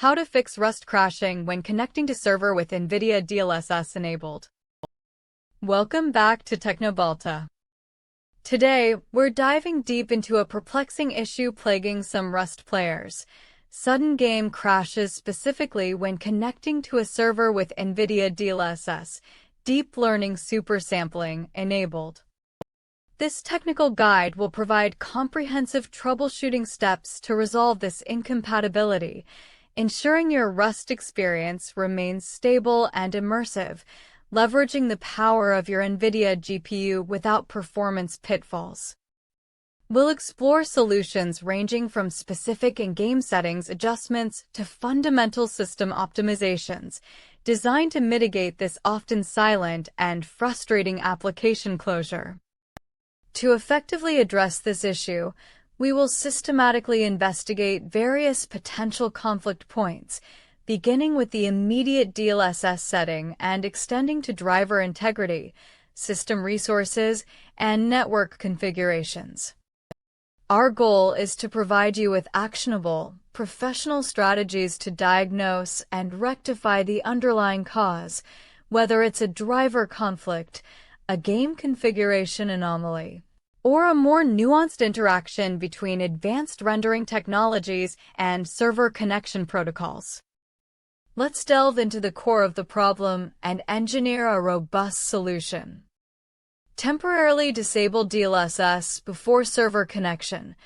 How to fix Rust crashing when connecting to server with NVIDIA DLSS enabled. Welcome back to Technobalta. Today, we're diving deep into a perplexing issue plaguing some Rust players: sudden game crashes, specifically when connecting to a server with NVIDIA DLSS, deep learning supersampling, enabled. This technical guide will provide comprehensive troubleshooting steps to resolve this incompatibility, ensuring your Rust experience remains stable and immersive, leveraging the power of your NVIDIA GPU without performance pitfalls. We'll explore solutions ranging from specific in-game settings adjustments to fundamental system optimizations, designed to mitigate this often silent and frustrating application closure. To effectively address this issue, we will systematically investigate various potential conflict points, beginning with the immediate DLSS setting and extending to driver integrity, system resources, and network configurations. Our goal is to provide you with actionable, professional strategies to diagnose and rectify the underlying cause, whether it's a driver conflict, a game configuration anomaly, or a more nuanced interaction between advanced rendering technologies and server connection protocols. Let's delve into the core of the problem and engineer a robust solution. Temporarily disable DLSS before server connection.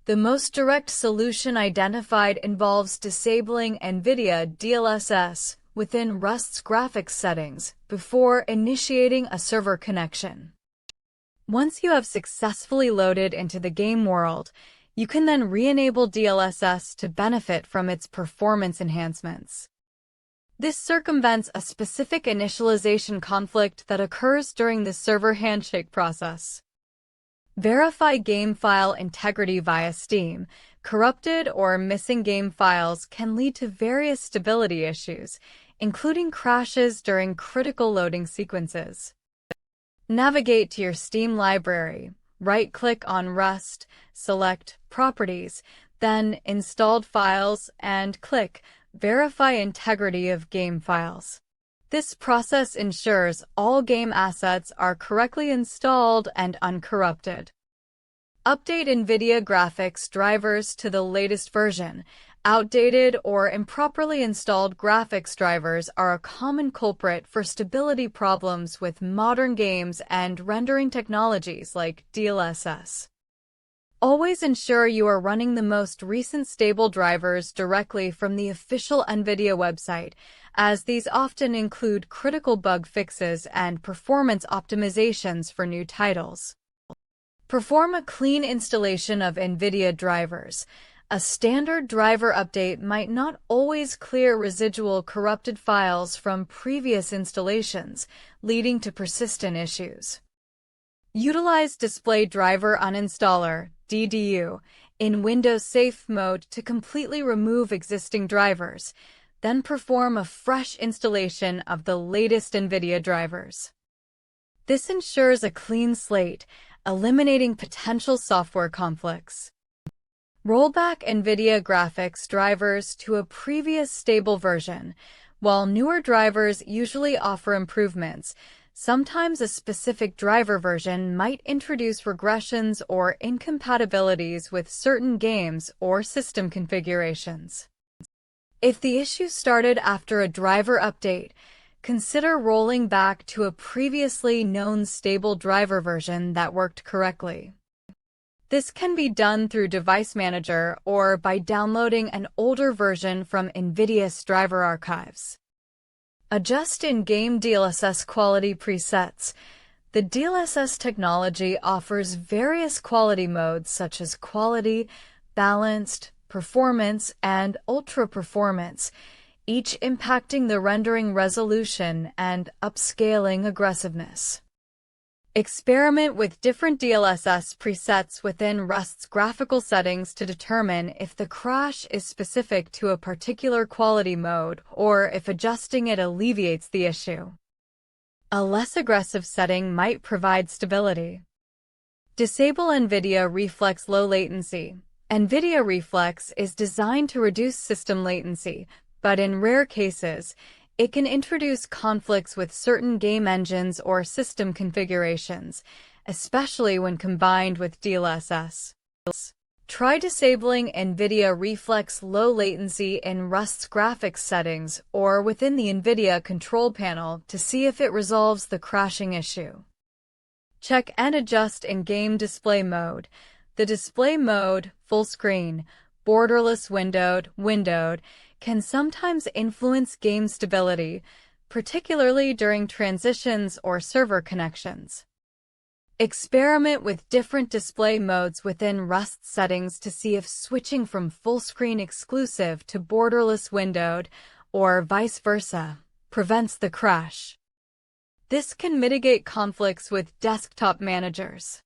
The most direct solution identified involves disabling NVIDIA DLSS within Rust's graphics settings before initiating a server connection. Once you have successfully loaded into the game world, you can then re-enable DLSS to benefit from its performance enhancements. This circumvents a specific initialization conflict that occurs during the server handshake process. Verify game file integrity via Steam. Corrupted or missing game files can lead to various stability issues, including crashes during critical loading sequences. Navigate to your Steam library, right-click on Rust, select Properties, then Installed Files, and click Verify Integrity of Game Files. This process ensures all game assets are correctly installed and uncorrupted. Update NVIDIA graphics drivers to the latest version. Outdated or improperly installed graphics drivers are a common culprit for stability problems with modern games and rendering technologies like DLSS. Always ensure you are running the most recent stable drivers directly from the official NVIDIA website, as these often include critical bug fixes and performance optimizations for new titles. Perform a clean installation of NVIDIA drivers. A standard driver update might not always clear residual corrupted files from previous installations, leading to persistent issues. Utilize Display Driver Uninstaller (DDU) in Windows Safe Mode to completely remove existing drivers, then perform a fresh installation of the latest NVIDIA drivers. This ensures a clean slate, eliminating potential software conflicts. Rollback NVIDIA graphics drivers to a previous stable version. While newer drivers usually offer improvements, sometimes a specific driver version might introduce regressions or incompatibilities with certain games or system configurations. If the issue started after a driver update, consider rolling back to a previously known stable driver version that worked correctly. This can be done through Device Manager or by downloading an older version from NVIDIA's driver archives. Adjust in-game DLSS quality presets. The DLSS technology offers various quality modes such as Quality, Balanced, Performance, and Ultra Performance, each impacting the rendering resolution and upscaling aggressiveness. Experiment with different DLSS presets within Rust's graphical settings to determine if the crash is specific to a particular quality mode or if adjusting it alleviates the issue. A less aggressive setting might provide stability. Disable NVIDIA Reflex Low Latency. NVIDIA Reflex is designed to reduce system latency, but in rare cases, it can introduce conflicts with certain game engines or system configurations, especially when combined with DLSS. Try disabling NVIDIA Reflex low latency in Rust's graphics settings or within the NVIDIA control panel to see if it resolves the crashing issue. Check and adjust in-game display mode. The display mode, full screen, borderless windowed, can sometimes influence game stability, particularly during transitions or server connections. Experiment with different display modes within Rust settings to see if switching from full screen exclusive to borderless windowed, or vice versa, prevents the crash. This can mitigate conflicts with desktop managers.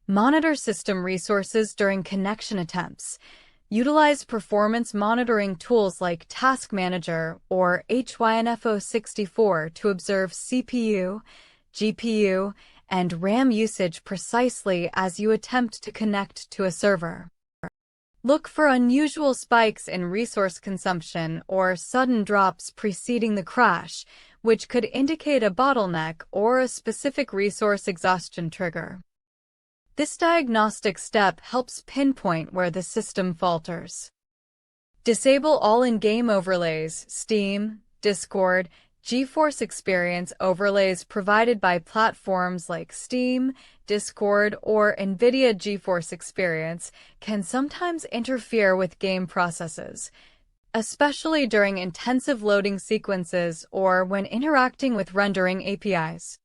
Monitor system resources during connection attempts. Utilize performance monitoring tools like Task Manager or HYNFO64 to observe CPU, GPU, and RAM usage precisely as you attempt to connect to a server. Look for unusual spikes in resource consumption or sudden drops preceding the crash, which could indicate a bottleneck or a specific resource exhaustion trigger. This diagnostic step helps pinpoint where the system falters. Disable all in-game overlays, Steam, Discord, GeForce Experience overlays provided by platforms like Steam, Discord, or NVIDIA GeForce Experience can sometimes interfere with game processes, especially during intensive loading sequences or when interacting with rendering APIs.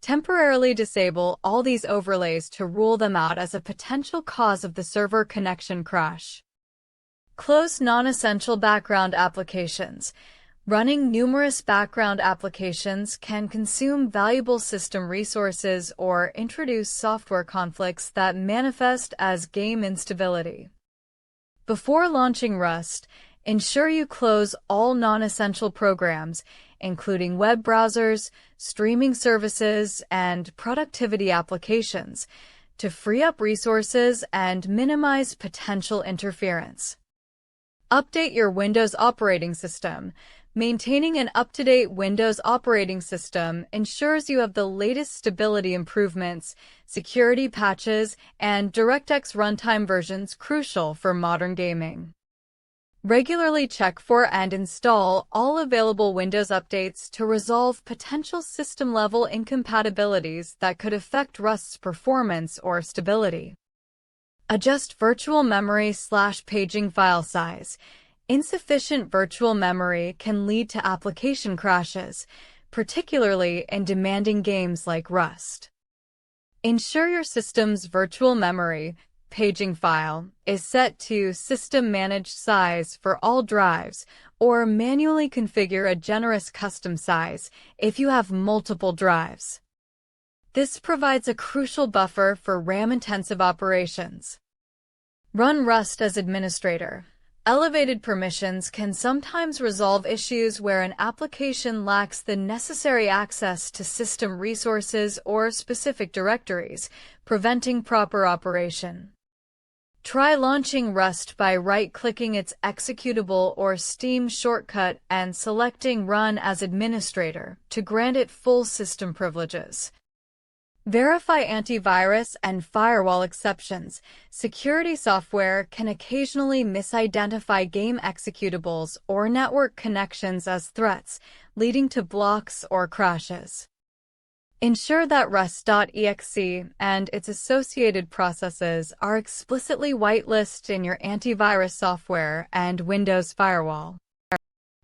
Temporarily disable all these overlays to rule them out as a potential cause of the server connection crash. Close non-essential background applications. Running numerous background applications can consume valuable system resources or introduce software conflicts that manifest as game instability. Before launching Rust, ensure you close all non-essential programs, including web browsers, streaming services, and productivity applications, to free up resources and minimize potential interference. Update your Windows operating system. Maintaining an up-to-date Windows operating system ensures you have the latest stability improvements, security patches, and DirectX runtime versions crucial for modern gaming. Regularly check for and install all available Windows updates to resolve potential system-level incompatibilities that could affect Rust's performance or stability. Adjust virtual memory/paging file size. Insufficient virtual memory can lead to application crashes, particularly in demanding games like Rust. Ensure your system's virtual memory paging file is set to System Managed Size for all drives, or manually configure a generous custom size if you have multiple drives. This provides a crucial buffer for RAM-intensive operations. Run Rust as administrator. Elevated permissions can sometimes resolve issues where an application lacks the necessary access to system resources or specific directories, preventing proper operation. Try launching Rust by right-clicking its executable or Steam shortcut and selecting Run as Administrator to grant it full system privileges. Verify antivirus and firewall exceptions. Security software can occasionally misidentify game executables or network connections as threats, leading to blocks or crashes. Ensure that Rust.exe and its associated processes are explicitly whitelisted in your antivirus software and Windows Firewall.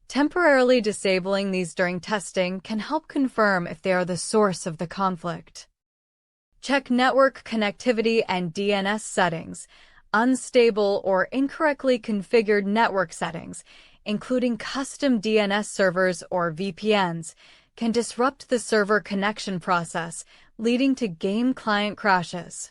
Temporarily disabling these during testing can help confirm if they are the source of the conflict. Check network connectivity and DNS settings. Unstable or incorrectly configured network settings, including custom DNS servers or VPNs, can disrupt the server connection process, leading to game client crashes.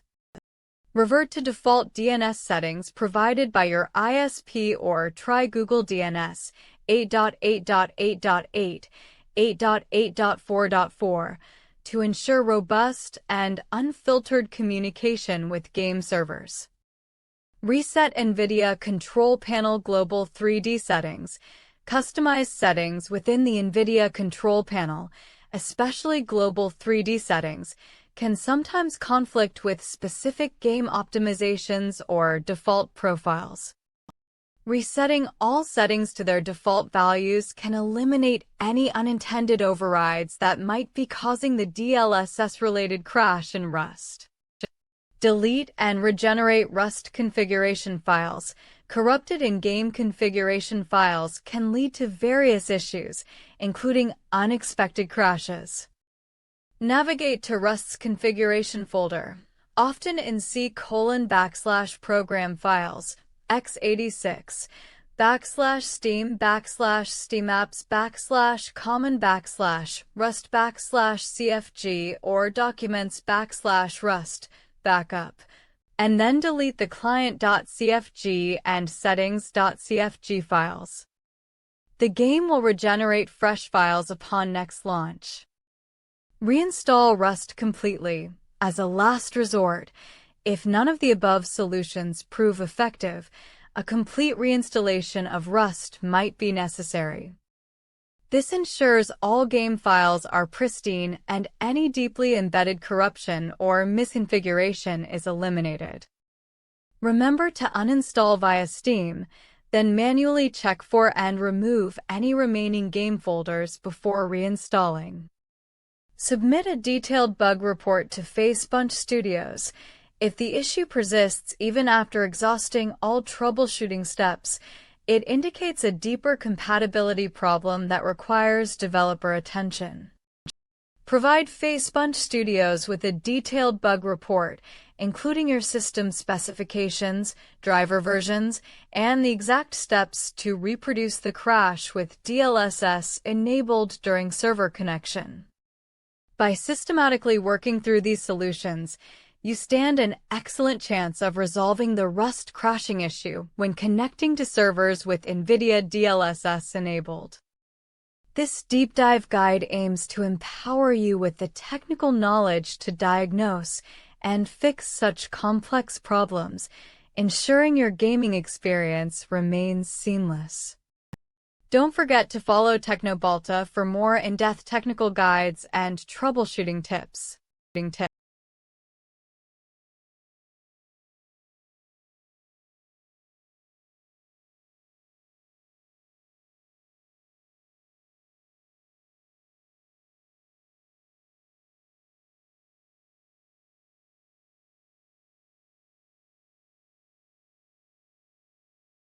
Revert to default DNS settings provided by your ISP or try Google DNS 8.8.8.8, 8.8.4.4 to ensure robust and unfiltered communication with game servers. Reset NVIDIA Control Panel Global 3D Settings. Customized settings within the NVIDIA control panel, especially global 3D settings, can sometimes conflict with specific game optimizations or default profiles. Resetting all settings to their default values can eliminate any unintended overrides that might be causing the DLSS-related crash in Rust. Delete and regenerate Rust configuration files. Corrupted in-game configuration files can lead to various issues, including unexpected crashes. Navigate to Rust's configuration folder, often in C:\program files, x86, /steam, /steamapps, /common, /rust, /cfg, or documents /rust, backup, and then delete the client.cfg and settings.cfg files. The game will regenerate fresh files upon next launch. Reinstall Rust completely, as a last resort. If none of the above solutions prove effective, a complete reinstallation of Rust might be necessary. This ensures all game files are pristine and any deeply embedded corruption or misconfiguration is eliminated. Remember to uninstall via Steam, then manually check for and remove any remaining game folders before reinstalling. Submit a detailed bug report to FaceBunch Studios. If the issue persists even after exhausting all troubleshooting steps, it indicates a deeper compatibility problem that requires developer attention. Provide FaceBunch Studios with a detailed bug report, including your system specifications, driver versions, and the exact steps to reproduce the crash with DLSS enabled during server connection. By systematically working through these solutions, you stand an excellent chance of resolving the Rust crashing issue when connecting to servers with NVIDIA DLSS enabled. This deep dive guide aims to empower you with the technical knowledge to diagnose and fix such complex problems, ensuring your gaming experience remains seamless. Don't forget to follow Technobalta for more in-depth technical guides and troubleshooting tips.